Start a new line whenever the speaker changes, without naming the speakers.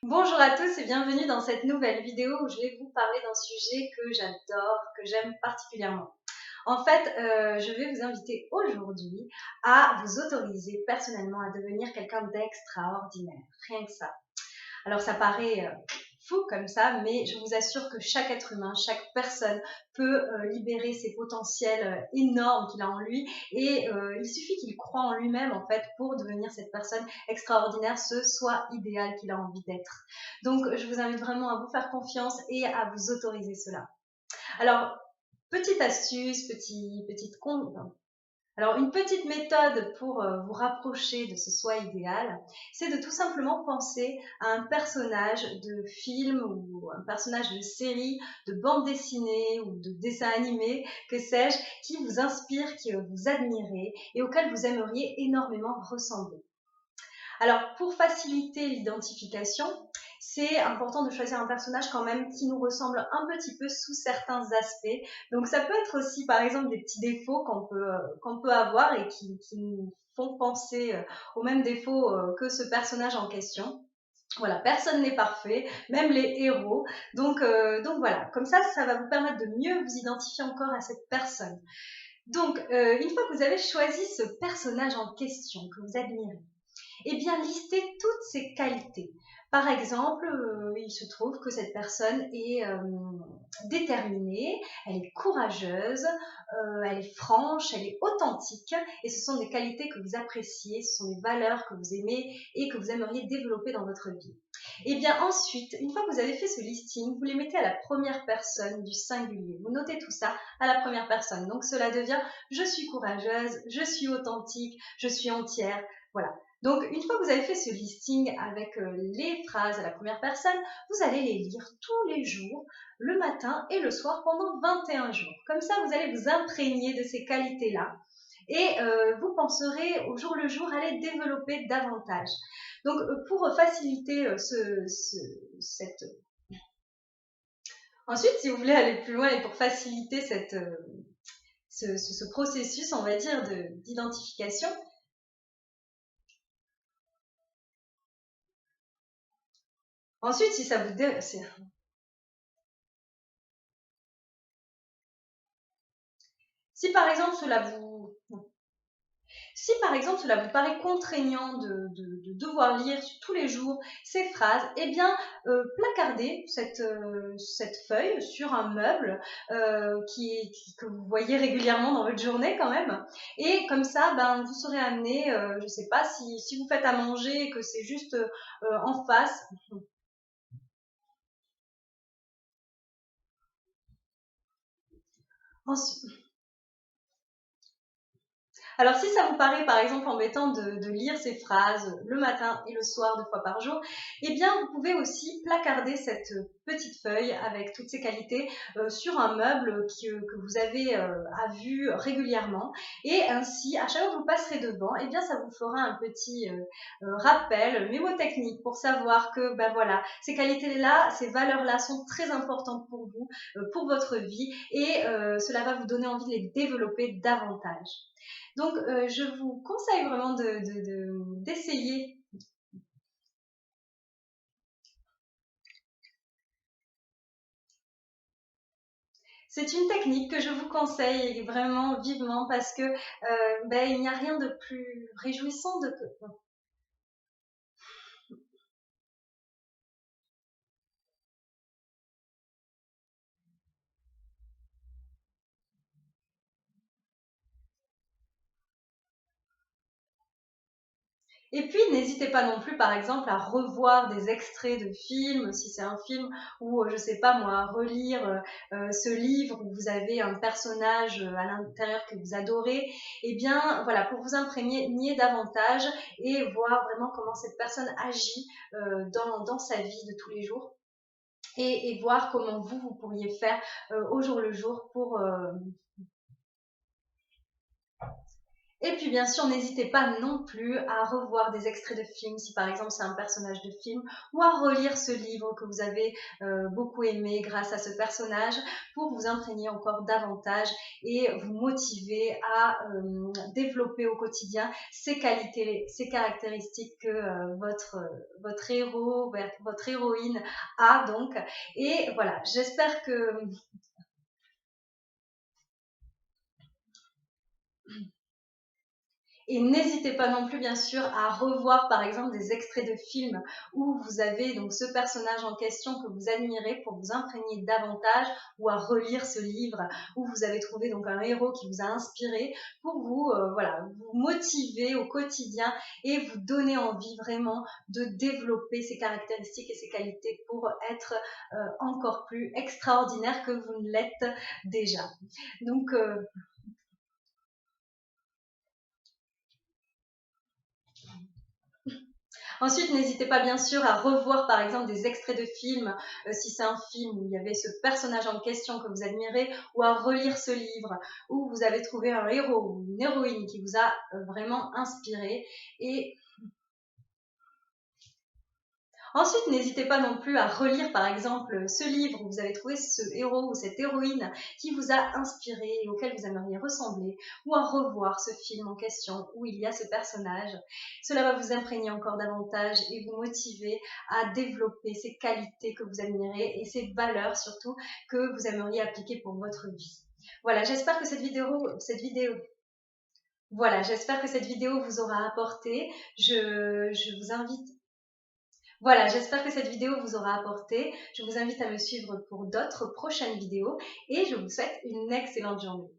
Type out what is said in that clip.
Bonjour à tous et bienvenue dans cette nouvelle vidéo où je vais vous parler d'un sujet que j'adore, que j'aime particulièrement. En fait, je vais vous inviter aujourd'hui à vous autoriser personnellement à devenir quelqu'un d'extraordinaire. Rien que ça. Alors ça paraît fou comme ça, mais je vous assure que chaque être humain, chaque personne peut libérer ses potentiels énormes qu'il a en lui et il suffit qu'il croit en lui-même en fait pour devenir cette personne extraordinaire, ce soit idéal qu'il a envie d'être. Donc je vous invite vraiment à vous faire confiance et à vous autoriser cela. Alors, petite astuce, petite con, alors, une petite méthode pour vous rapprocher de ce soi idéal, c'est de tout simplement penser à un personnage de film ou un personnage de série, de bande dessinée ou de dessin animé, que sais-je, qui vous inspire, qui vous admirez et auquel vous aimeriez énormément ressembler. Alors, pour faciliter l'identification, c'est important de choisir un personnage quand même qui nous ressemble un petit peu sous certains aspects. Donc, ça peut être aussi, par exemple, des petits défauts qu'on peut avoir et qui nous font penser aux mêmes défauts que ce personnage en question. Voilà, personne n'est parfait, même les héros. Donc voilà, comme ça va vous permettre de mieux vous identifier encore à cette personne. Donc, une fois que vous avez choisi ce personnage en question que vous admirez, eh bien, listez toutes ses qualités. Par exemple, il se trouve que cette personne est déterminée, elle est courageuse, elle est franche, elle est authentique, et ce sont des qualités que vous appréciez, ce sont des valeurs que vous aimez et que vous aimeriez développer dans votre vie. Et bien ensuite, une fois que vous avez fait ce listing, vous les mettez à la première personne du singulier. Vous notez tout ça à la première personne. Donc cela devient je suis courageuse, je suis authentique, je suis entière. Voilà. Donc, une fois que vous avez fait ce listing avec les phrases à la première personne, vous allez les lire tous les jours, le matin et le soir pendant 21 jours. Comme ça, vous allez vous imprégner de ces qualités-là et vous penserez au jour le jour à les développer davantage. Donc, pour faciliter cette... Ensuite, si vous voulez aller plus loin et pour faciliter ce processus, on va dire, d'identification, ensuite, si ça vous... Si par exemple cela vous Si par exemple cela vous paraît contraignant de devoir lire tous les jours ces phrases, eh bien placardez cette feuille sur un meuble que vous voyez régulièrement dans votre journée quand même. Et comme ça, ben, vous serez amené, je ne sais pas, si vous faites à manger et que c'est juste en face. Ensuite, alors, si ça vous paraît, par exemple, embêtant de lire ces phrases le matin et le soir 2 fois par jour, eh bien, vous pouvez aussi placarder cette petite feuille avec toutes ces qualités sur un meuble que vous avez à vue régulièrement. Et ainsi, à chaque fois que vous passerez devant, eh bien, ça vous fera un petit rappel mémotechnique pour savoir que, ben voilà, ces qualités-là, ces valeurs-là sont très importantes pour vous, pour votre vie, et cela va vous donner envie de les développer davantage. Donc, je vous conseille vraiment d'essayer. C'est une technique que je vous conseille vraiment vivement parce que ben, il n'y a rien de plus réjouissant de... Et puis, n'hésitez pas non plus, par exemple, à revoir des extraits de films, si c'est un film, ou je sais pas moi, relire ce livre où vous avez un personnage à l'intérieur que vous adorez. Eh bien, voilà, pour vous imprégner davantage et voir vraiment comment cette personne agit dans sa vie de tous les jours. Et voir comment vous pourriez faire au jour le jour pour Et puis bien sûr, n'hésitez pas non plus à revoir des extraits de films, si par exemple c'est un personnage de film, ou à relire ce livre que vous avez beaucoup aimé grâce à ce personnage, pour vous imprégner encore davantage et vous motiver à développer au quotidien ces qualités, ces caractéristiques que votre héros, votre héroïne a donc. Et voilà, j'espère que et n'hésitez pas non plus, bien sûr, à revoir par exemple des extraits de films où vous avez donc ce personnage en question que vous admirez pour vous imprégner davantage, ou à relire ce livre où vous avez trouvé donc un héros qui vous a inspiré pour vous, voilà, vous motiver au quotidien et vous donner envie vraiment de développer ces caractéristiques et ces qualités pour être encore plus extraordinaire que vous ne l'êtes déjà. Donc, ensuite, n'hésitez pas bien sûr à revoir par exemple des extraits de films, si c'est un film où il y avait ce personnage en question que vous admirez, ou à relire ce livre où vous avez trouvé un héros ou une héroïne qui vous a vraiment inspiré. Et ensuite, n'hésitez pas non plus à relire par exemple ce livre où vous avez trouvé ce héros ou cette héroïne qui vous a inspiré et auquel vous aimeriez ressembler, ou à revoir ce film en question où il y a ce personnage. Cela va vous imprégner encore davantage et vous motiver à développer ces qualités que vous admirez et ces valeurs surtout que vous aimeriez appliquer pour votre vie. Voilà, j'espère que voilà, j'espère que cette vidéo vous aura apporté. Je vous invite Voilà, j'espère que cette vidéo vous aura apporté. Je vous invite à me suivre pour d'autres prochaines vidéos et je vous souhaite une excellente journée.